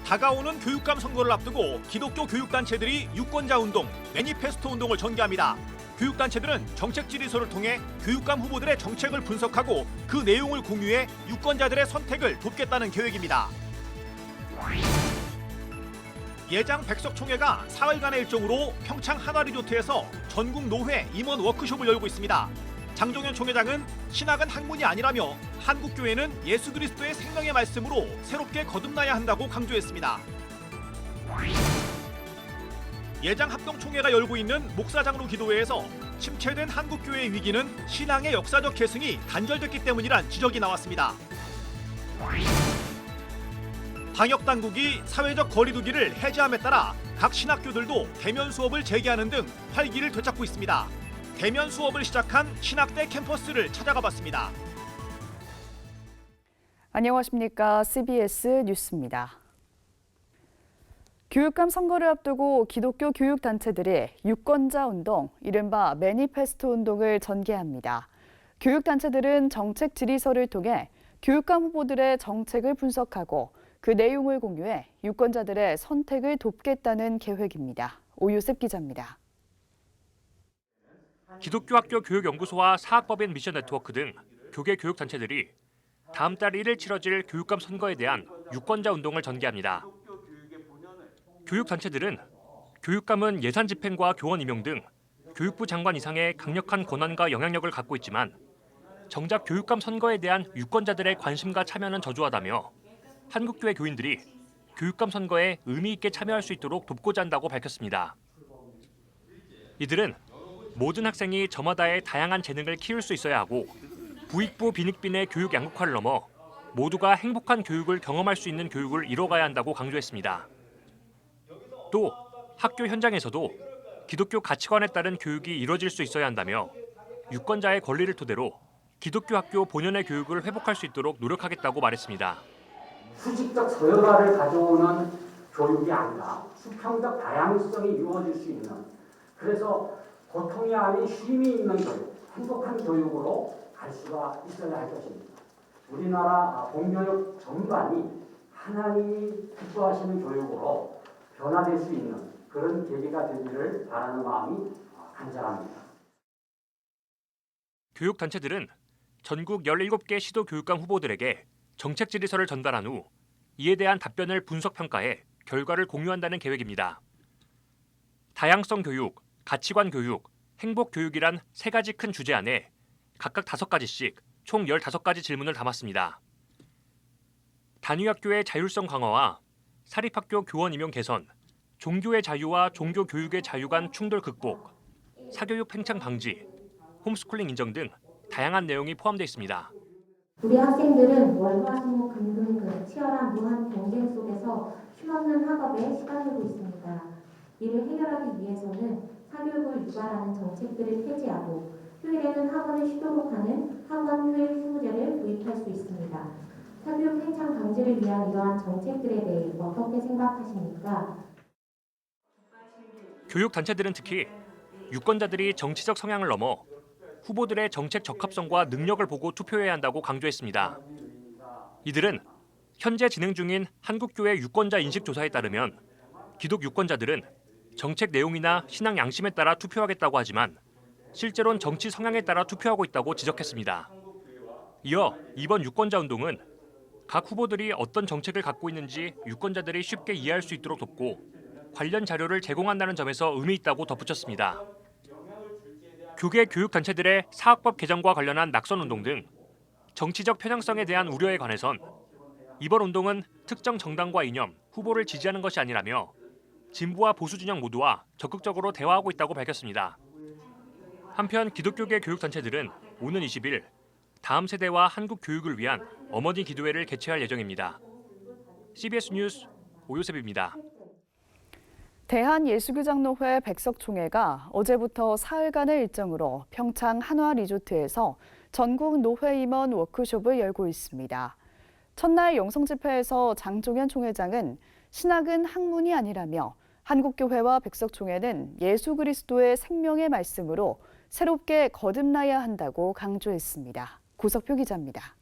다가오는 교육감 선거를 앞두고 기독교 교육단체들이 유권자 운동, 매니페스토 운동을 전개합니다. 교육단체들은 정책 질의서를 통해 교육감 후보들의 정책을 분석하고 그 내용을 공유해 유권자들의 선택을 돕겠다는 계획입니다. 예장 백석총회가 사흘간의 일정으로 평창 한화리조트에서 전국 노회 임원 워크숍을 열고 있습니다. 장종현 총회장은 신학은 학문이 아니라며 한국교회는 예수 그리스도의 생명의 말씀으로 새롭게 거듭나야 한다고 강조했습니다. 예장 합동총회가 열고 있는 목사장로 기도회에서 침체된 한국교회의 위기는 신앙의 역사적 계승이 단절됐기 때문이란 지적이 나왔습니다. 방역당국이 사회적 거리두기를 해제함에 따라 각 신학교들도 대면 수업을 재개하는 등 활기를 되찾고 있습니다. 대면 수업을 시작한 신학대 캠퍼스를 찾아가 봤습니다. 안녕하십니까. CBS 뉴스입니다. 교육감 선거를 앞두고 기독교 교육단체들이 유권자 운동, 이른바 매니페스토 운동을 전개합니다. 교육단체들은 정책 질의서를 통해 교육감 후보들의 정책을 분석하고 그 내용을 공유해 유권자들의 선택을 돕겠다는 계획입니다. 오유셉 기자입니다. 기독교 학교 교육연구소와 사학법인 미션 네트워크 등 교계 교육단체들이 다음 달 1일 치러질 교육감 선거에 대한 유권자 운동을 전개합니다. 교육단체들은 교육감은 예산 집행과 교원 임용 등 교육부 장관 이상의 강력한 권한과 영향력을 갖고 있지만 정작 교육감 선거에 대한 유권자들의 관심과 참여는 저조하다며 한국교회 교인들이 교육감 선거에 의미 있게 참여할 수 있도록 돕고자 한다고 밝혔습니다. 이들은 모든 학생이 저마다의 다양한 재능을 키울 수 있어야 하고 부익부 빈익빈의 교육 양극화를 넘어 모두가 행복한 교육을 경험할 수 있는 교육을 이뤄가야 한다고 강조했습니다. 또 학교 현장에서도 기독교 가치관에 따른 교육이 이뤄질 수 있어야 한다며 유권자의 권리를 토대로 기독교 학교 본연의 교육을 회복할 수 있도록 노력하겠다고 말했습니다. 수직적 서열화를 가져오는 교육이 아니라 수평적 다양성이 이루어질 수 있는, 그래서 고통이 아닌 쉼이 있는 교육, 행복한 교육으로 갈 수가 있어야 할 것입니다. 우리나라 공교육 전반이 하나님이 기뻐하시는 교육으로 변화될 수 있는 그런 계기가 되기를 바라는 마음이 간절합니다. 교육단체들은 전국 17개 시도교육감 후보들에게 정책 질의서를 전달한 후 이에 대한 답변을 분석평가해 결과를 공유한다는 계획입니다. 다양성 교육, 가치관 교육, 행복 교육이란 세 가지 큰 주제 안에 각각 5가지씩 총 15가지 질문을 담았습니다. 단위학교의 자율성 강화와 사립학교 교원 임용 개선, 종교의 자유와 종교 교육의 자유 간 충돌 극복, 사교육 팽창 방지, 홈스쿨링 인정 등 다양한 내용이 포함되어 있습니다. 우리 학생들은 월화수목 금금금 치열한 무한 경쟁 속에서 쉼없는 학업에 시달리고 있습니다. 이를 해결하기 위해서는 사교육을 유발하는 정책들을 폐지하고 휴일에는 학원을 쉬도록 하는 학원 휴일 휴무제를 도입할 수 있습니다. 사교육 팽창 방지를 위한 이러한 정책들에 대해 어떻게 생각하십니까? 교육단체들은 특히 유권자들이 정치적 성향을 넘어 후보들의 정책 적합성과 능력을 보고 투표해야 한다고 강조했습니다. 이들은 현재 진행 중인 한국교회 유권자 인식조사에 따르면 기독 유권자들은 정책 내용이나 신앙 양심에 따라 투표하겠다고 하지만 실제로는 정치 성향에 따라 투표하고 있다고 지적했습니다. 이어 이번 유권자 운동은 각 후보들이 어떤 정책을 갖고 있는지 유권자들이 쉽게 이해할 수 있도록 돕고 관련 자료를 제공한다는 점에서 의미 있다고 덧붙였습니다. 교계 교육단체들의 사학법 개정과 관련한 낙선운동 등 정치적 편향성에 대한 우려에 관해선 이번 운동은 특정 정당과 이념, 후보를 지지하는 것이 아니라며 진보와 보수 진영 모두와 적극적으로 대화하고 있다고 밝혔습니다. 한편 기독교계 교육단체들은 오는 20일 다음 세대와 한국 교육을 위한 어머니 기도회를 개최할 예정입니다. CBS 뉴스 오유셉입니다. 대한예수교장로회 백석총회가 어제부터 사흘간의 일정으로 평창 한화리조트에서 전국 노회 임원 워크숍을 열고 있습니다. 첫날 영성집회에서 장종현 총회장은 신학은 학문이 아니라며 한국교회와 백석총회는 예수 그리스도의 생명의 말씀으로 새롭게 거듭나야 한다고 강조했습니다. 고석표 기자입니다.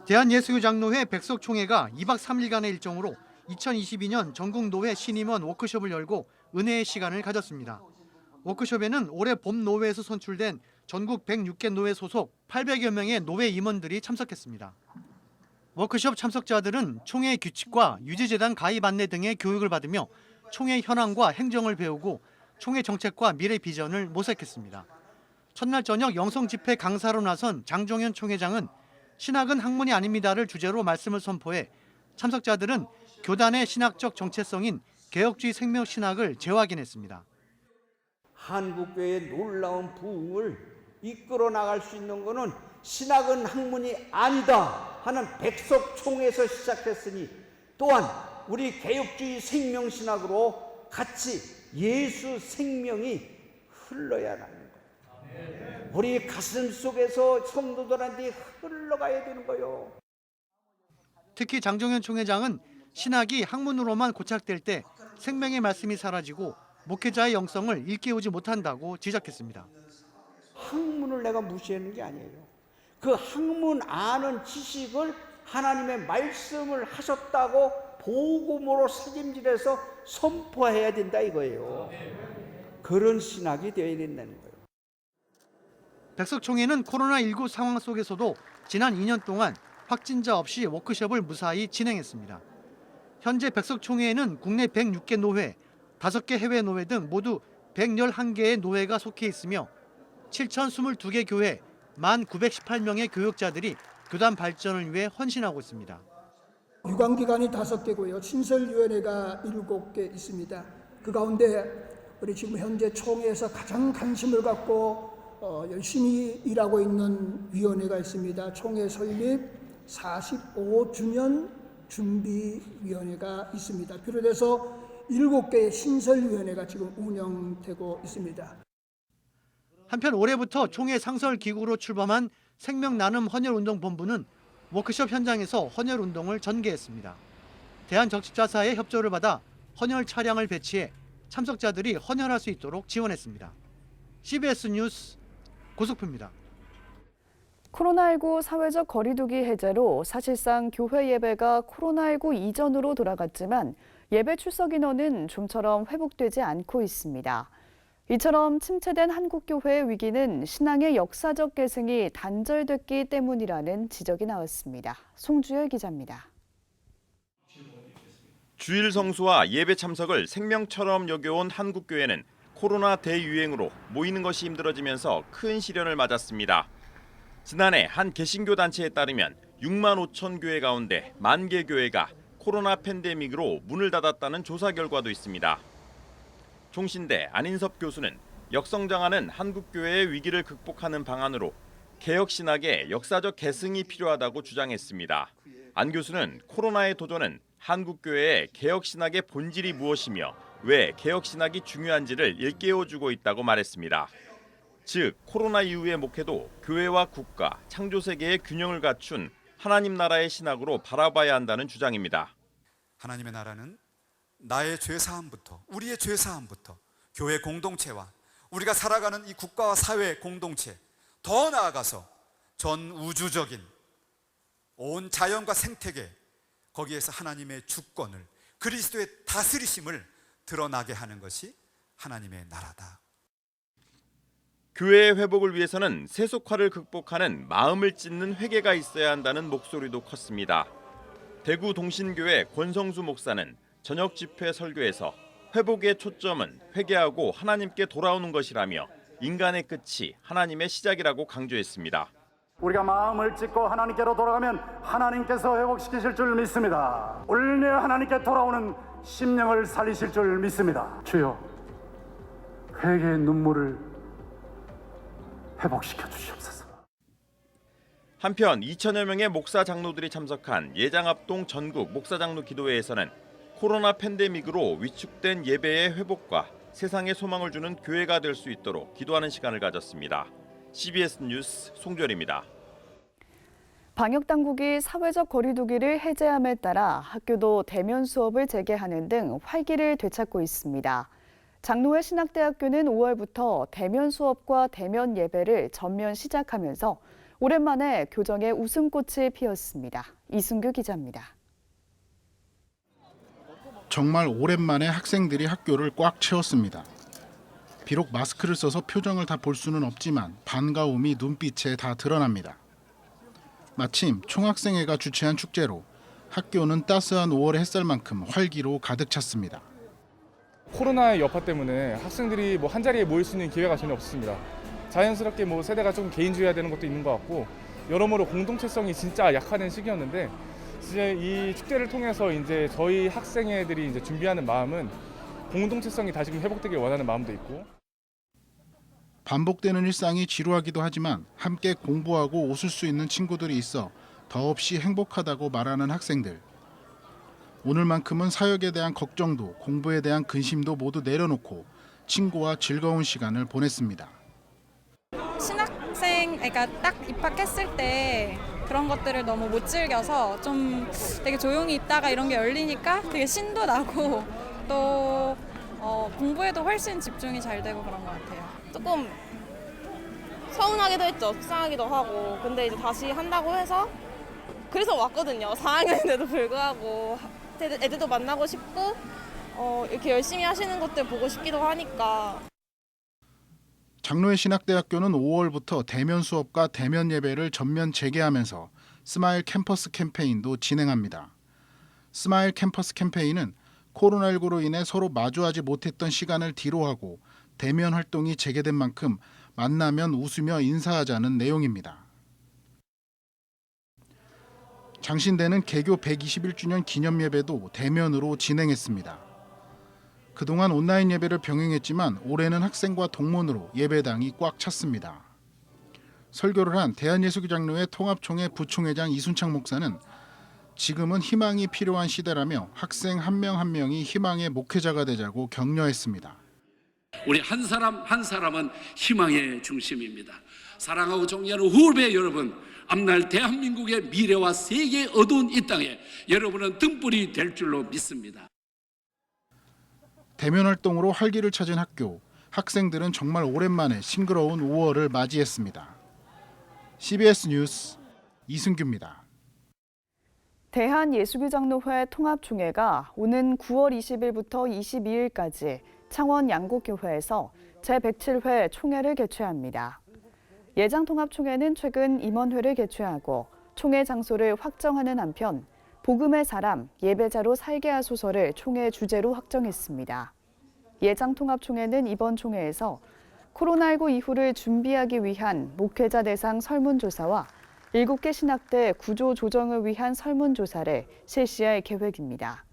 대한예수교장로회 백석총회가 2박 3일간의 일정으로 2022년 전국노회 신임원 워크숍을 열고 은혜의 시간을 가졌습니다. 워크숍에는 올해 봄 노회에서 선출된 전국 106개 노회 소속 800여 명의 노회 임원들이 참석했습니다. 워크숍 참석자들은 총회 규칙과 유지재단 가입 안내 등의 교육을 받으며 총회 현황과 행정을 배우고 총회 정책과 미래 비전을 모색했습니다. 첫날 저녁 영성 집회 강사로 나선 장종현 총회장은 신학은 학문이 아닙니다를 주제로 말씀을 선포해 참석자들은 교단의 신학적 정체성인 개혁주의 생명신학을 재확인했습니다. 한국교회의 놀라운 부흥을 이끌어 나갈 수 있는 것은 신학은 학문이 아니다 하는 백석총회에서 시작했으니 또한 우리 개혁주의 생명신학으로 같이 예수 생명이 흘러야 하는 거예요. 우리 가슴 속에서 성도들한테 흘러가야 되는 거예요. 특히 장종현 총회장은 신학이 학문으로만 고착될 때 생명의 말씀이 사라지고 목회자의 영성을 일깨우지 못한다고 지적했습니다. 학문을 내가 무시하는 게 아니에요. 그 학문 아는 지식을 하나님의 말씀을 하셨다고 복음으로 책임질해서 선포해야 된다 이거예요. 그런 신학이 되어야 된다는 거예요. 백석총회는 코로나19 상황 속에서도 지난 2년 동안 확진자 없이 워크숍을 무사히 진행했습니다. 현재 백석총회에는 국내 106개 노회, 5개 해외 노회 등 모두 111개의 노회가 속해 있으며 7,022개 교회, 1,918명의 교역자들이 교단 발전을 위해 헌신하고 있습니다. 유관기관이 5개고요. 신설위원회가 7개 있습니다. 그 가운데 우리 지금 현재 총회에서 가장 관심을 갖고 열심히 일하고 있는 위원회가 있습니다. 총회 설립 45주년 준비위원회가 있습니다. 비롯해서 7개의 신설위원회가 지금 운영되고 있습니다. 한편 올해부터 총회 상설기구로 출범한 생명나눔 헌혈운동본부는 워크숍 현장에서 헌혈운동을 전개했습니다. 대한적십자사의 협조를 받아 헌혈 차량을 배치해 참석자들이 헌혈할 수 있도록 지원했습니다. CBS 뉴스 고석표입니다. 코로나19 사회적 거리두기 해제로 사실상 교회 예배가 코로나19 이전으로 돌아갔지만 예배 출석 인원은 좀처럼 회복되지 않고 있습니다. 이처럼 침체된 한국교회의 위기는 신앙의 역사적 계승이 단절됐기 때문이라는 지적이 나왔습니다. 송주열 기자입니다. 주일 성수와 예배 참석을 생명처럼 여겨온 한국교회는 코로나 대유행으로 모이는 것이 힘들어지면서 큰 시련을 맞았습니다. 지난해 한 개신교 단체에 따르면 6만 5천 교회 가운데 10,000개 교회가 코로나 팬데믹으로 문을 닫았다는 조사 결과도 있습니다. 총신대 안인섭 교수는 역성장하는 한국교회의 위기를 극복하는 방안으로 개혁신학의 역사적 계승이 필요하다고 주장했습니다. 안 교수는 코로나의 도전은 한국교회의 개혁신학의 본질이 무엇이며 왜 개혁신학이 중요한지를 일깨워주고 있다고 말했습니다. 즉 코로나 이후의 목회도 교회와 국가, 창조세계의 균형을 갖춘 하나님 나라의 신학으로 바라봐야 한다는 주장입니다. 하나님의 나라는 나의 죄사함부터, 우리의 죄사함부터 교회 공동체와 우리가 살아가는 이 국가와 사회 공동체, 더 나아가서 전 우주적인 온 자연과 생태계, 거기에서 하나님의 주권을, 그리스도의 다스리심을 드러나게 하는 것이 하나님의 나라다. 교회의 회복을 위해서는 세속화를 극복하는 마음을 찢는 회개가 있어야 한다는 목소리도 컸습니다. 대구 동신교회 권성수 목사는 저녁 집회 설교에서 회복의 초점은 회개하고 하나님께 돌아오는 것이라며 인간의 끝이 하나님의 시작이라고 강조했습니다. 우리가 마음을 찢고 하나님께로 돌아가면 하나님께서 회복시키실 줄 믿습니다. 올려 하나님께 돌아오는 심령을 살리실 줄 믿습니다. 주여, 회개의 눈물을 회복시켜 주시옵소서. 한편 2천여 명의 목사 장로들이 참석한 예장합동 전국 목사장로 기도회에서는 코로나 팬데믹으로 위축된 예배의 회복과 세상에 소망을 주는 교회가 될 수 있도록 기도하는 시간을 가졌습니다. CBS 뉴스 송주열입니다. 방역당국이 사회적 거리두기를 해제함에 따라 학교도 대면 수업을 재개하는 등 활기를 되찾고 있습니다. 장로회 신학대학교는 5월부터 대면 수업과 대면 예배를 전면 시작하면서 오랜만에 교정에 웃음꽃이 피었습니다. 이순규 기자입니다. 정말 오랜만에 학생들이 학교를 꽉 채웠습니다. 비록 마스크를 써서 표정을 다 볼 수는 없지만 반가움이 눈빛에 다 드러납니다. 마침 총학생회가 주최한 축제로 학교는 따스한 5월의 햇살만큼 활기로 가득 찼습니다. 코로나의 여파 때문에 학생들이 한 자리에 모일 수 있는 기회가 전혀 없습니다. 자연스럽게 세대가 좀 개인주의해야 되는 것도 있는 것 같고 여러모로 공동체성이 진짜 약화된 시기였는데 이제 이 축제를 통해서 이제 저희 학생회들이 이제 준비하는 마음은 공동체성이 다시금 회복되길 원하는 마음도 있고. 반복되는 일상이 지루하기도 하지만 함께 공부하고 웃을 수 있는 친구들이 있어 더없이 행복하다고 말하는 학생들. 오늘만큼은 사역에 대한 걱정도 공부에 대한 근심도 모두 내려놓고 친구와 즐거운 시간을 보냈습니다. 신학생, 그러니까 딱 입학했을 때 그런 것들을 너무 못 즐겨서 좀 되게 조용히 있다가 이런 게 열리니까 되게 신도 나고 또 공부에도 훨씬 집중이 잘 되고 그런 것 같아요. 조금 서운하기도 했죠. 속상하기도 하고. 근데 이제 다시 한다고 해서 그래서 왔거든요. 4학년인데도 불구하고 애들도 만나고 싶고 이렇게 열심히 하시는 것들 보고 싶기도 하니까. 장로회 신학대학교는 5월부터 대면 수업과 대면 예배를 전면 재개하면서 스마일 캠퍼스 캠페인도 진행합니다. 스마일 캠퍼스 캠페인은 코로나19로 인해 서로 마주하지 못했던 시간을 뒤로하고 대면 활동이 재개된 만큼 만나면 웃으며 인사하자는 내용입니다. 장신대는 개교 121주년 기념 예배도 대면으로 진행했습니다. 그동안 온라인 예배를 병행했지만 올해는 학생과 동문으로 예배당이 꽉 찼습니다. 설교를 한 대한예수교장로회 통합총회 부총회장 이순창 목사는 지금은 희망이 필요한 시대라며 학생 한 명 한 명이 희망의 목회자가 되자고 격려했습니다. 우리 한 사람 한 사람은 희망의 중심입니다. 사랑하고 존경하는 후배 여러분, 앞날 대한민국의 미래와 세계의 어두운 이 땅에 여러분은 등불이 될 줄로 믿습니다. 대면 활동으로 활기를 찾은 학교, 학생들은 정말 오랜만에 싱그러운 5월을 맞이했습니다. CBS 뉴스 이승규입니다. 대한예수교장로회 통합총회가 오는 9월 20일부터 22일까지 창원 양곡교회에서 제107회 총회를 개최합니다. 예장 통합총회는 최근 임원회를 개최하고 총회 장소를 확정하는 한편 복음의 사람, 예배자로 살게 하소서를 총회 주제로 확정했습니다. 예장 통합총회는 이번 총회에서 코로나19 이후를 준비하기 위한 목회자 대상 설문조사와 7개 신학대 구조 조정을 위한 설문조사를 실시할 계획입니다.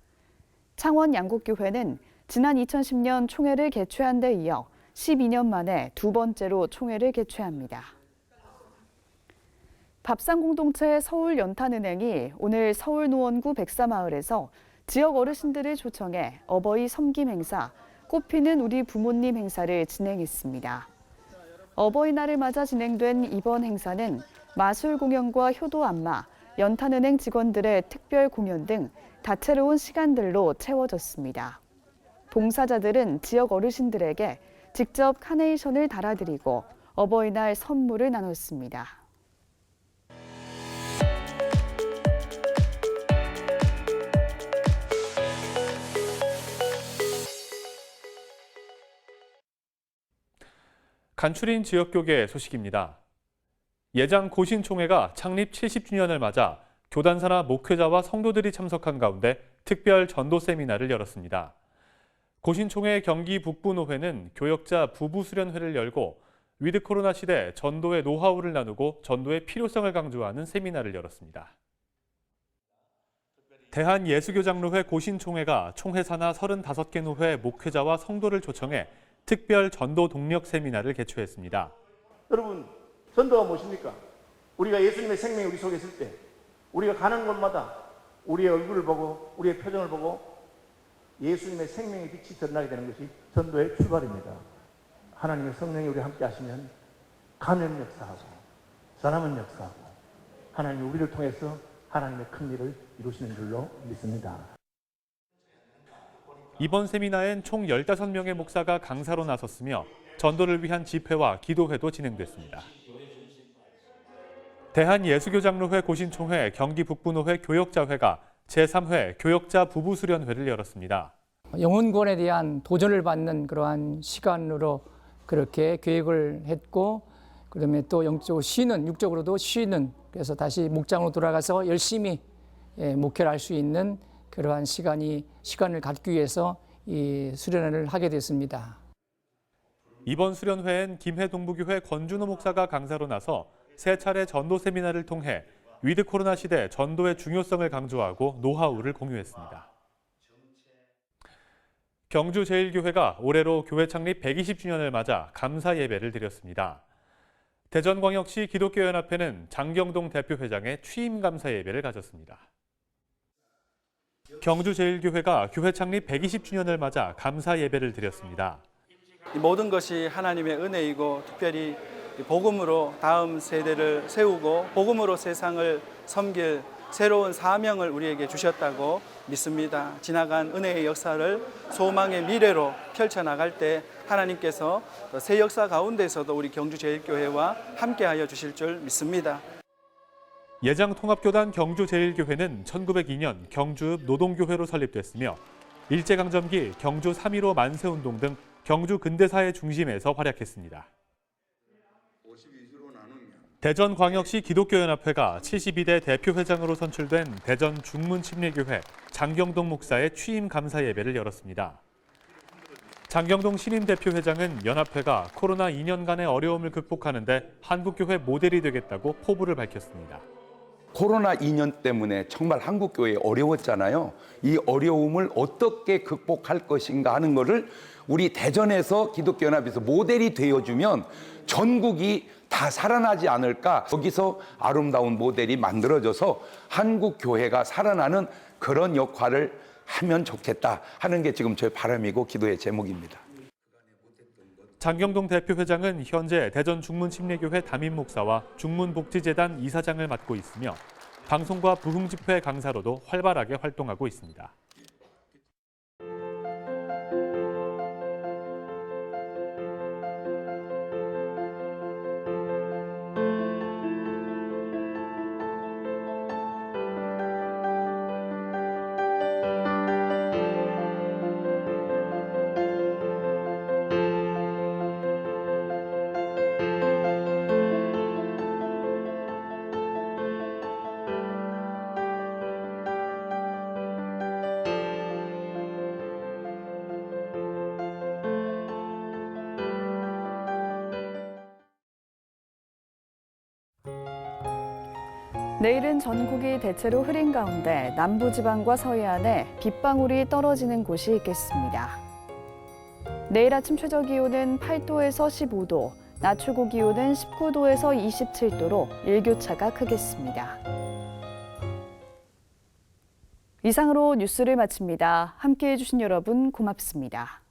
창원 양곡교회는 지난 2010년 총회를 개최한 데 이어 12년 만에 두 번째로 총회를 개최합니다. 밥상공동체 서울연탄은행이 오늘 서울노원구 백사마을에서 지역 어르신들을 초청해 어버이 섬김 행사, 꽃피는 우리 부모님 행사를 진행했습니다. 어버이날을 맞아 진행된 이번 행사는 마술 공연과 효도 안마, 연탄은행 직원들의 특별 공연 등 다채로운 시간들로 채워졌습니다. 봉사자들은 지역 어르신들에게 직접 카네이션을 달아드리고 어버이날 선물을 나눴습니다. 간추린 지역교계 소식입니다. 예장 고신총회가 창립 70주년을 맞아 교단사나 목회자와 성도들이 참석한 가운데 특별 전도 세미나를 열었습니다. 고신총회 경기 북부노회는 교역자 부부수련회를 열고 위드 코로나 시대 전도의 노하우를 나누고 전도의 필요성을 강조하는 세미나를 열었습니다. 대한예수교장로회 고신총회가 총회사나 35개 노회 목회자와 성도를 초청해 특별 전도 동력 세미나를 개최했습니다. 여러분, 전도가 무엇입니까? 우리가 예수님의 생명이 우리 속에 있을 때 우리가 가는 곳마다 우리의 얼굴을 보고 우리의 표정을 보고 예수님의 생명의 빛이 드러나게 되는 것이 전도의 출발입니다. 하나님의 성령이 우리와 함께 하시면 가면 역사하고 사람은 역사하고 하나님이 우리를 통해서 하나님의 큰 일을 이루시는 줄로 믿습니다. 이번 세미나엔 총 15명의 목사가 강사로 나섰으며 전도를 위한 집회와 기도회도 진행됐습니다. 대한예수교장로회 고신총회 경기북부노회 교역자회가 제3회 교역자 부부수련회를 열었습니다. 영혼권에 대한 도전을 받는 그러한 시간으로 그렇게 계획을 했고, 그다음에 또 영적으로 쉬는, 육적으로도 쉬는, 그래서 다시 목장으로 돌아가서 열심히 목회를 할 수 있는 그러한 시간을 갖기 위해서 이 수련회를 하게 됐습니다. 이번 수련회엔 김해동부교회 권준호 목사가 강사로 나서 세 차례 전도 세미나를 통해 위드 코로나 시대 전도의 중요성을 강조하고 노하우를 공유했습니다. 경주제일교회가 올해로 교회 창립 120주년을 맞아 감사 예배를 드렸습니다. 대전광역시 기독교연합회는 장경동 대표회장의 취임 감사 예배를 가졌습니다. 경주제일교회가 교회 창립 120주년을 맞아 감사 예배를 드렸습니다. 이 모든 것이 하나님의 은혜이고 특별히 복음으로 다음 세대를 세우고 복음으로 세상을 섬길 새로운 사명을 우리에게 주셨다고 믿습니다. 지나간 은혜의 역사를 소망의 미래로 펼쳐나갈 때 하나님께서 새 역사 가운데서도 우리 경주제일교회와 함께하여 주실 줄 믿습니다. 예장통합교단 경주제일교회는 1902년 경주읍 노동교회로 설립됐으며 일제강점기 경주 3.15 만세운동 등 경주 근대사의 중심에서 활약했습니다. 대전광역시 기독교연합회가 72대 대표회장으로 선출된 대전 중문침례교회 장경동 목사의 취임 감사 예배를 열었습니다. 장경동 신임 대표회장은 연합회가 코로나 2년간의 어려움을 극복하는 데 한국교회 모델이 되겠다고 포부를 밝혔습니다. 코로나 2년 때문에 정말 한국교회 어려웠잖아요. 이 어려움을 어떻게 극복할 것인가 하는 것을 우리 대전에서 기독교연합에서 모델이 되어주면 전국이 다 살아나지 않을까. 여기서 아름다운 모델이 만들어져서 한국교회가 살아나는 그런 역할을 하면 좋겠다 하는 게 지금 저의 바람이고 기도의 제목입니다. 장경동 대표회장은 현재 대전 중문침례교회 담임 목사와 중문복지재단 이사장을 맡고 있으며 방송과 부흥집회 강사로도 활발하게 활동하고 있습니다. 내일은 전국이 대체로 흐린 가운데 남부지방과 서해안에 빗방울이 떨어지는 곳이 있겠습니다. 내일 아침 최저 기온은 8도에서 15도, 낮 최고 기온은 19도에서 27도로 일교차가 크겠습니다. 이상으로 뉴스를 마칩니다. 함께해 주신 여러분 고맙습니다.